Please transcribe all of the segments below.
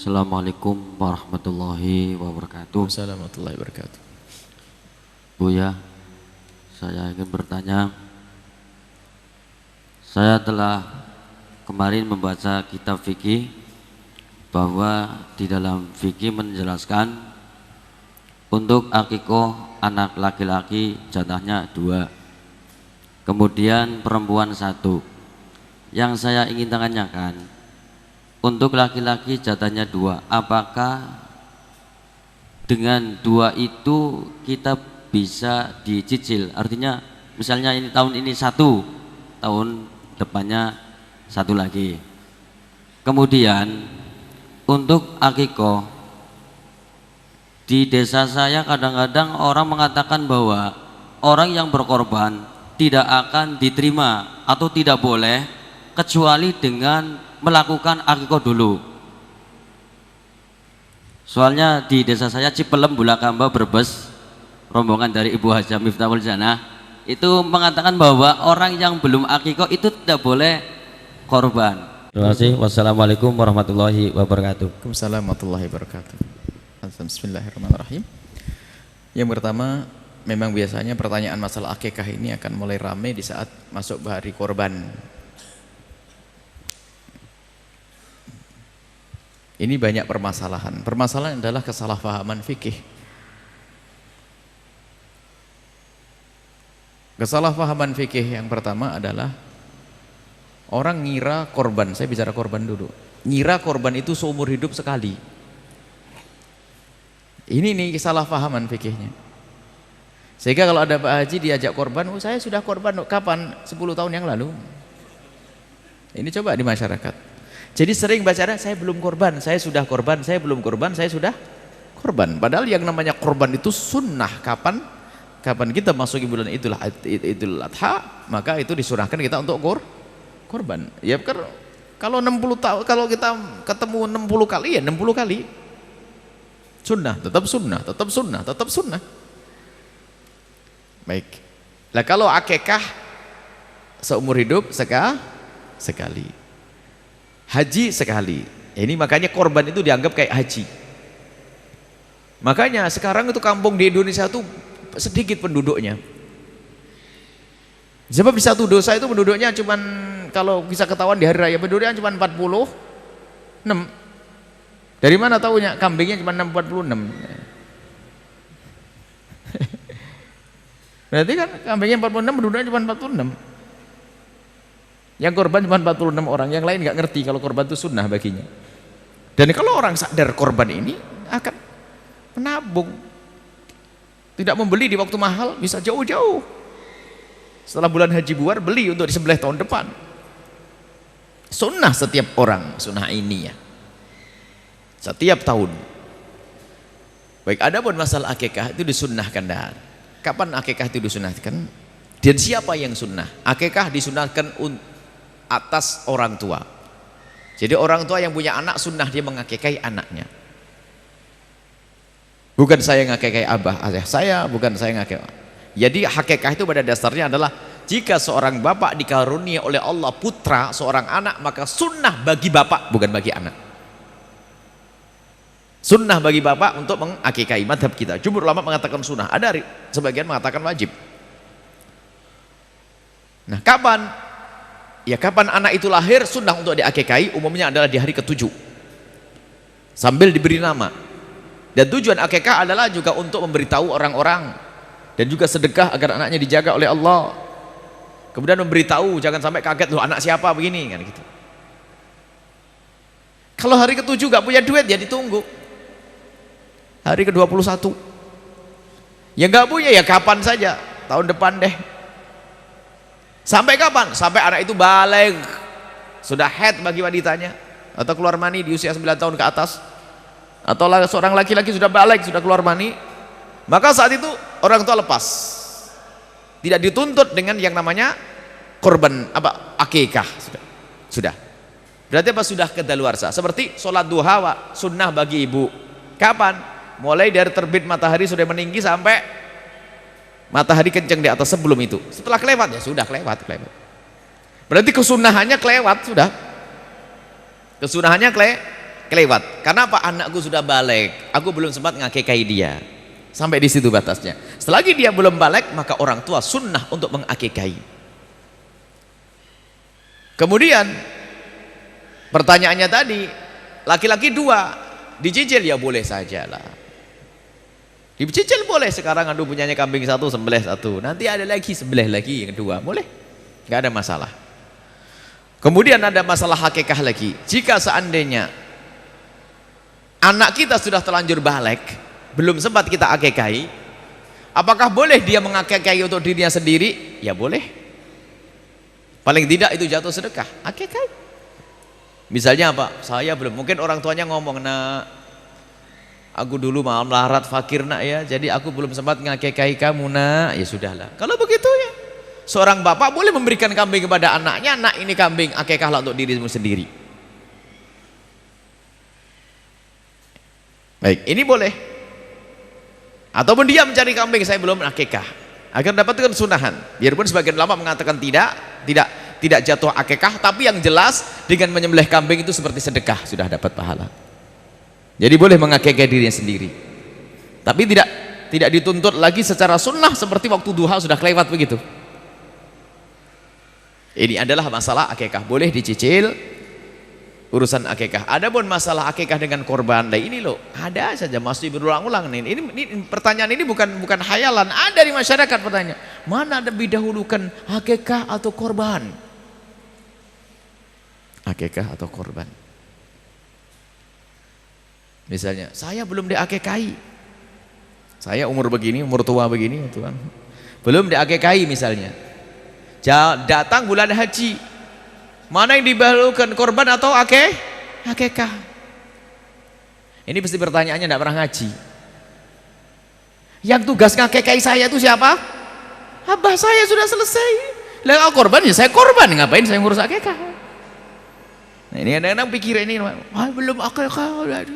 Assalamualaikum warahmatullahi wabarakatuh. Assalamualaikum warahmatullahi wabarakatuh. Buya, saya ingin bertanya. Saya telah kemarin membaca kitab fikih bahwa di dalam fikih menjelaskan untuk akikoh anak laki-laki jatahnya 2, kemudian perempuan 1. Yang saya ingin tanyakan, untuk laki-laki jatahnya 2, apakah dengan 2 itu kita bisa dicicil? Artinya misalnya ini tahun ini 1, tahun depannya 1 lagi. Kemudian untuk akikoh, di desa saya kadang-kadang orang mengatakan bahwa orang yang berkorban tidak akan diterima atau tidak boleh kecuali dengan melakukan akikoh dulu. Soalnya di desa saya Cipelem, Bulakamba, Brebes, rombongan dari Ibu Hajah Miftahul Janah itu mengatakan bahwa orang yang belum akikoh itu tidak boleh korban. Terima kasih. Wassalamualaikum warahmatullahi wabarakatuh. Waalaikumsalam warahmatullahi wabarakatuh. Bismillahirrahmanirrahim. Yang pertama, memang biasanya pertanyaan masalah akikah ini akan mulai ramai di saat masuk hari korban. Ini banyak permasalahan. Permasalahan adalah kesalahpahaman fikih. Kesalahpahaman fikih yang pertama adalah orang ngira korban, saya bicara korban dulu. Ngira korban itu seumur hidup sekali. Ini nih kesalahpahaman fikihnya. Sehingga kalau ada Pak Haji diajak korban, oh saya sudah korban kapan? 10 tahun yang lalu. Ini coba di masyarakat. Jadi sering baca, saya belum korban, saya sudah korban, saya belum korban, saya sudah korban. Padahal yang namanya korban itu sunnah. Kapan kita masuki bulan Idul Adha, maka itu disunahkan kita untuk korban. Ya kalau 60 tahun, kalau kita ketemu 60 kali ya 60 kali. Sunnah, tetap sunnah, tetap sunnah, tetap sunnah. Baik. Nah kalau akikah seumur hidup sekali. Haji sekali. Ini makanya korban itu dianggap kayak haji. Makanya sekarang itu kampung di Indonesia itu sedikit penduduknya. Sebab di satu dosa itu penduduknya cuman, kalau bisa ketahuan di hari raya penduduknya cuma 46. Dari mana tahunya? Kambingnya cuma 46. Berarti kan kambingnya 46, penduduknya cuma 46. Yang korban cuma 46 orang, yang lain nggak ngerti kalau korban itu sunnah baginya. Dan kalau orang sadar korban ini akan menabung, tidak membeli di waktu mahal, bisa jauh-jauh. Setelah bulan haji buar, beli untuk disembelih tahun depan. Sunnah setiap orang, sunnah ini ya. Setiap tahun. Baik, adapun masalah akikah itu disunnahkan dah. Kapan akikah itu disunnahkan? Dan siapa yang sunnah? Akikah disunnahkan atas orang tua. Jadi orang tua yang punya anak sunnah dia mengakikai anaknya. Bukan saya ngakikai abah saya, bukan saya ngakikai. Jadi hakikah itu pada dasarnya adalah jika seorang bapak dikarunia oleh Allah putra, seorang anak, maka sunnah bagi bapak, bukan bagi anak. Sunnah bagi bapak untuk mengakikai. Madhab kita, jumhur ulama mengatakan sunnah, ada sebagian mengatakan wajib. Nah kapan? Ya kapan anak itu lahir, sunnah untuk diakikai umumnya adalah di hari ke-7 sambil diberi nama. Dan tujuan akikah adalah juga untuk memberitahu orang-orang dan juga sedekah agar anaknya dijaga oleh Allah. Kemudian memberitahu, jangan sampai kaget, loh anak siapa begini kan gitu. Kalau hari ke-7 gak punya duit ya ditunggu hari ke-21. Ya gak punya ya kapan saja, tahun depan deh. Sampai kapan? Sampai anak itu balik, sudah haid bagi wanitanya, atau keluar mani di usia 9 tahun ke atas, atau seorang laki-laki sudah balik, sudah keluar mani, maka saat itu orang tua lepas, tidak dituntut dengan yang namanya korban akikah. Sudah berarti sudah kedaluarsa. Seperti sholat duha sunnah bagi ibu. Kapan? Mulai dari terbit matahari sudah meninggi sampai matahari kencang di atas, sebelum itu. Setelah kelewat ya sudah kelewat. Berarti kesunahannya kelewat sudah. Kesunahannya kelewat. Karena apa? Anakku sudah balik, aku belum sempat ngakikahi dia. Sampai di situ batasnya. Selagi dia belum balik, maka orang tua sunnah untuk mengakikahi. Kemudian pertanyaannya tadi, laki-laki 2 dicicil, ya boleh sajalah. Dicicil boleh. Sekarang aduh punyanya kambing 1, sembelih 1, nanti ada lagi sembelih lagi yang kedua, boleh, nggak ada masalah. Kemudian ada masalah hakikah lagi. Jika seandainya anak kita sudah terlanjur balik, belum sempat kita akikahi, apakah boleh dia mengakikahi untuk dirinya sendiri? Ya boleh. Paling tidak itu jatuh sedekah, akikahi. Misalnya apa? Saya belum, mungkin orang tuanya ngomong, nak, aku dulu malam melarat fakir nak ya, jadi aku belum sempat ngakikahi kamu nak. Ya sudahlah. Kalau begitu ya, seorang bapak boleh memberikan kambing kepada anaknya, nak ini kambing, akikahlah untuk dirimu sendiri. Baik, ini boleh. Ataupun dia mencari kambing, saya belum akikah, agar dapatkan sunahan. Biarpun sebagian ulama mengatakan tidak jatuh akikah, tapi yang jelas dengan menyembelih kambing itu seperti sedekah, sudah dapat pahala. Jadi boleh mengakikah dirinya sendiri. Tapi tidak dituntut lagi secara sunnah seperti waktu duha sudah kelewat begitu. Ini adalah masalah akikah, boleh dicicil urusan akikah. Adapun masalah akikah dengan korban, nah ini loh, ada saja masih berulang-ulang nih. Ini pertanyaan ini bukan hayalan, ada di masyarakat pertanyaan. Mana lebih dahulukan akikah atau korban? Akikah atau korban? Misalnya, saya belum diakikahi. Saya umur begini, umur tua begini, Tuhan. Belum diakikahi misalnya. Datang bulan haji, mana yang didahulukan, korban atau akikah? Ini pasti pertanyaannya tidak pernah ngaji. Yang tugas ngakikahi saya itu siapa? Abah saya sudah selesai. Lah korban ya saya korban, ngapain saya ngurus akikah? Nah ini kadang-kadang pikir ini, belum akikah.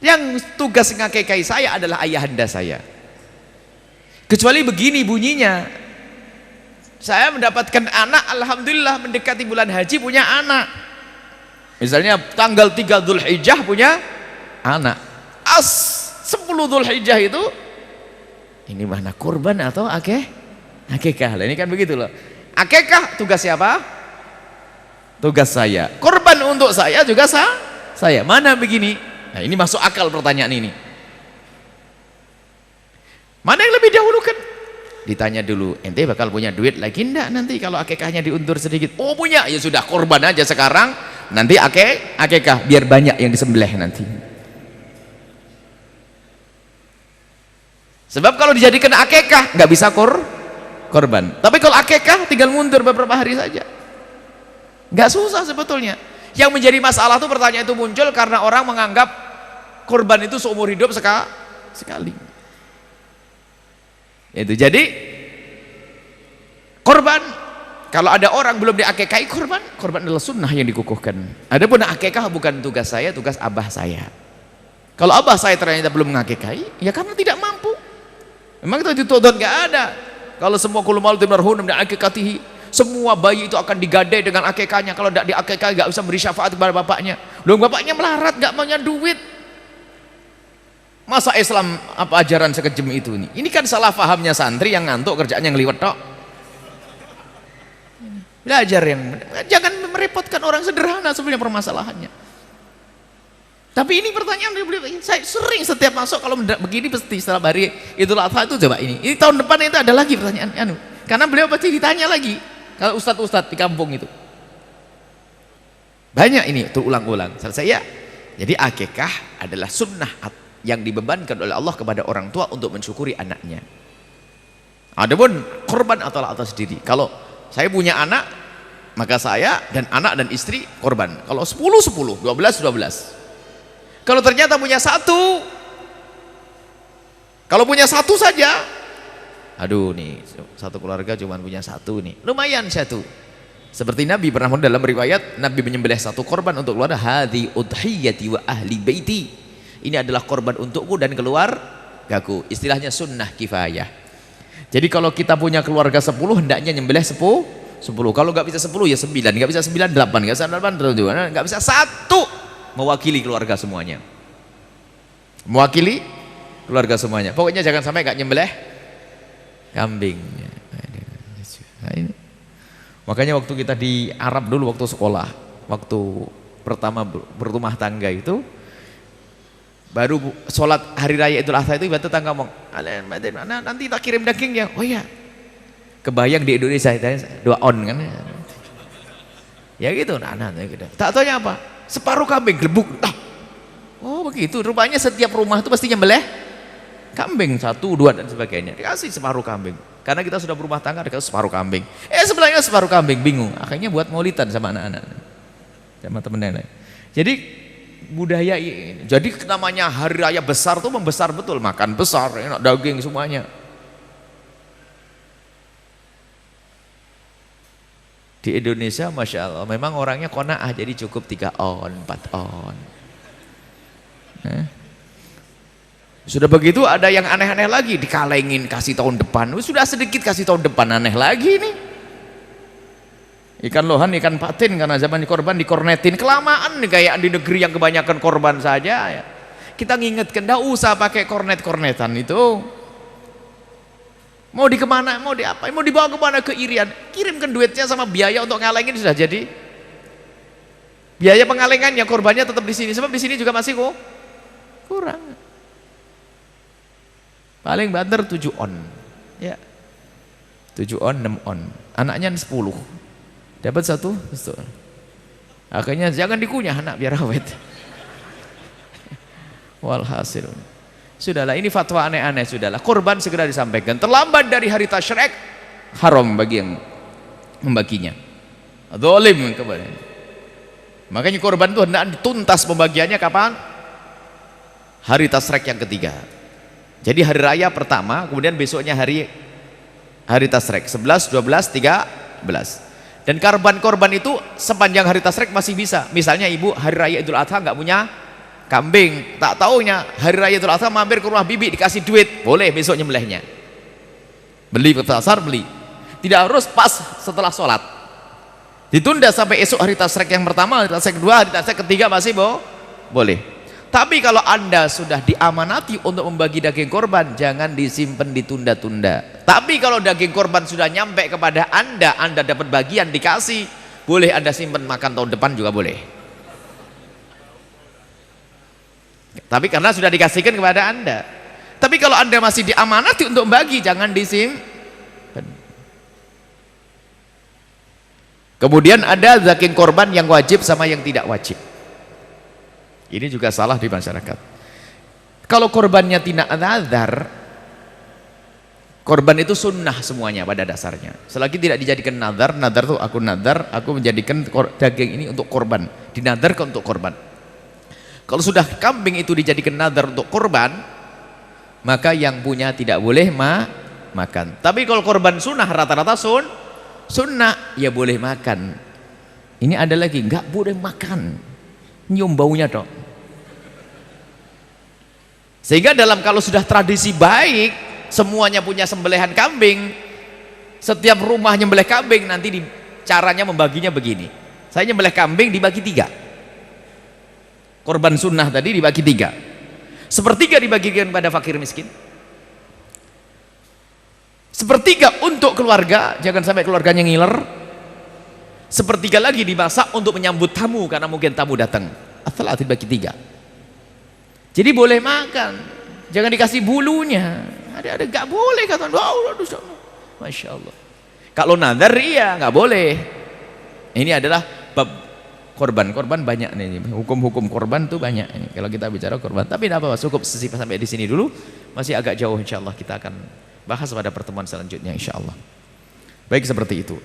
Yang tugas ngakikahi saya adalah ayahanda saya. Kecuali begini bunyinya, saya mendapatkan anak, alhamdulillah mendekati bulan haji punya anak. Misalnya tanggal 3 Dzulhijjah punya anak. 10 Dzulhijjah itu ini mana kurban atau akikah? Ini kan begitu loh. Akikah tugas siapa? Tugas saya. Kurban untuk saya juga saya. Mana begini? Nah, ini masuk akal pertanyaan ini. Mana yang lebih dahulukan? Ditanya dulu, ente bakal punya duit lagi enggak nanti kalau akikahnya diundur sedikit? Oh punya, ya sudah korban aja sekarang, nanti akikah biar banyak yang disembelih nanti. Sebab kalau dijadikan akikah nggak bisa korban. Tapi kalau akikah tinggal mundur beberapa hari saja, nggak susah sebetulnya. Yang menjadi masalah tuh pertanyaan itu muncul karena orang menganggap korban itu seumur hidup sekali. Itu jadi korban, kalau ada orang belum diakikahi, korban adalah sunnah yang dikukuhkan. Adapun akikah bukan tugas saya, tugas abah saya. Kalau abah saya ternyata belum mengakikahi, ya karena tidak mampu. Memang itu dituntut, nggak ada. Kalau semua kullu mauludin marhunun bi akikatihi, semua bayi itu akan digadai dengan akikahnya. Kalau tidak diakikahi nggak bisa beri syafaat kepada bapaknya. Loh, bapaknya melarat, nggak punya duit. Masa Islam apa ajaran sekejam itu nih? Ini kan salah fahamnya santri yang ngantuk kerjaannya ngeliwet tok. Belajar yang jangan merepotkan orang sederhana sebenarnya permasalahannya. Tapi ini pertanyaan saya sering setiap masuk kalau begini pasti setelah hari Idul Adha itu coba ini tahun depan itu ada lagi pertanyaan karena beliau pasti ditanya lagi kalau ustadz di kampung itu banyak ini terulang-ulang. Selesai ya. Jadi akikah adalah sunnah yang dibebankan oleh Allah kepada orang tua untuk mensyukuri anaknya. Adapun korban atau atas diri. Kalau saya punya anak, maka saya dan anak dan istri korban. Kalau 10, 12. Kalau ternyata punya satu, kalau punya satu saja, aduh nih satu keluarga cuma punya satu nih, lumayan satu. Seperti Nabi pernah dalam riwayat, Nabi menyembelih satu korban untuk keluarga, hadhi udhiyati wa ahli baiti. Ini adalah korban untukku dan keluargaku. Istilahnya sunnah kifayah. Jadi kalau kita punya keluarga 10, hendaknya nyembelih 10. Kalau nggak bisa 10 ya 9, nggak bisa 9 8, nggak bisa 8 nggak bisa 1. mewakili keluarga semuanya. Mewakili keluarga semuanya. Pokoknya jangan sampai nggak nyembelih kambing. Nah, ini. Makanya waktu kita di Arab dulu waktu sekolah, waktu pertama berumah tangga itu, baru sholat hari raya Idul Adha itu ibu tetangga ngomong, nanti tak kirim dagingnya. Oh iya, kebayang di Indonesia doa on kan? Ya gitu, gitu. Tak tanya apa? Separuh kambing, gelebuk. Oh begitu, rupanya setiap rumah itu pasti nyembelih kambing, 1, 2 dan sebagainya. Dikasih separuh kambing. Karena kita sudah berumah tangga, dikasih separuh kambing. Sebelahnya separuh kambing, bingung. Akhirnya buat maulidan sama anak-anak, sama temen nenek. Jadi budaya ini, jadi namanya hari raya besar tuh membesar betul, makan besar, enak daging semuanya. Di Indonesia Masya Allah memang orangnya qanaah, jadi cukup 3 on, 4 on. Sudah begitu ada yang aneh-aneh lagi, dikalengin kasih tahun depan. Sudah sedikit kasih tahun depan, aneh lagi nih. Ikan lohan, ikan patin, karena zaman korban dikornetin. Kelamaan nih kayak di negeri yang kebanyakan korban saja ya. Kita ngingetkan, enggak usah pakai kornet-kornetan itu. Mau di kemana, mau di apa, mau dibawa kemana, ke Irian, kirimkan duitnya sama biaya untuk ngalengin sudah jadi. Biaya pengalengannya, korbannya tetap di sini, sebab di sini juga masih kurang. Paling banter 7 on ya, 7 on, 6 on, anaknya 10 dapat 1. Akhirnya jangan dikunyah anak biar awet. Walhasil sudahlah, ini fatwa aneh-aneh. Sudahlah, korban segera disampaikan, terlambat dari hari tasyrik haram bagi yang membaginya, zalim kepada. Makanya korban itu hendak dituntas pembagiannya kapan? Hari tasyrik yang ketiga. Jadi hari raya pertama, kemudian besoknya hari tasyrik 11, 12, 13. Dan korban itu sepanjang hari tasyrik masih bisa. Misalnya ibu hari raya Idul Adha nggak punya kambing, tak taunya hari raya Idul Adha mampir ke rumah bibi dikasih duit, boleh besok nyembelihnya. Beli ke pasar, beli. Tidak harus pas setelah sholat. Ditunda sampai esok hari tasyrik yang pertama, hari tasyrik kedua, hari tasyrik ketiga masih boleh. Tapi kalau Anda sudah diamanati untuk membagi daging korban, jangan disimpan ditunda-tunda. Tapi kalau daging korban sudah nyampe kepada Anda dapat bagian dikasih, boleh Anda simpan makan tahun depan juga boleh. Tapi karena sudah dikasihkan kepada Anda. Tapi kalau Anda masih diamanati untuk membagi, jangan disimpan. Kemudian ada daging korban yang wajib sama yang tidak wajib. Ini juga salah di masyarakat. Kalau korbannya tidak nazar, korban itu sunnah semuanya pada dasarnya. Selagi tidak dijadikan nazar tuh aku nazar, aku menjadikan daging ini untuk korban, dinadarkan untuk korban. Kalau sudah kambing itu dijadikan nazar untuk korban, maka yang punya tidak boleh makan. Tapi kalau korban sunnah, rata-rata sunnah, ya boleh makan. Ini ada lagi, nggak boleh makan, nyium baunya dong. Sehingga kalau sudah tradisi baik, semuanya punya sembelihan kambing, setiap rumah nyembelih kambing, nanti caranya membaginya begini. Saya nyembelih kambing dibagi 3. Korban sunnah tadi dibagi 3. 1/3 dibagikan pada fakir miskin. 1/3 untuk keluarga, jangan sampai keluarganya ngiler. 1/3 lagi dimasak untuk menyambut tamu, karena mungkin tamu datang. Asal dibagi 3. Jadi boleh makan, jangan dikasih bulunya. Ada nggak boleh kata. Masya Allah. Kalau nazar iya nggak boleh. Ini adalah bab korban banyak nih. Hukum-hukum korban tuh banyak. Ini kalau kita bicara korban. Tapi tidak apa-apa, cukup sampai di sini dulu. Masih agak jauh, insya Allah kita akan bahas pada pertemuan selanjutnya, insya Allah. Baik, seperti itu.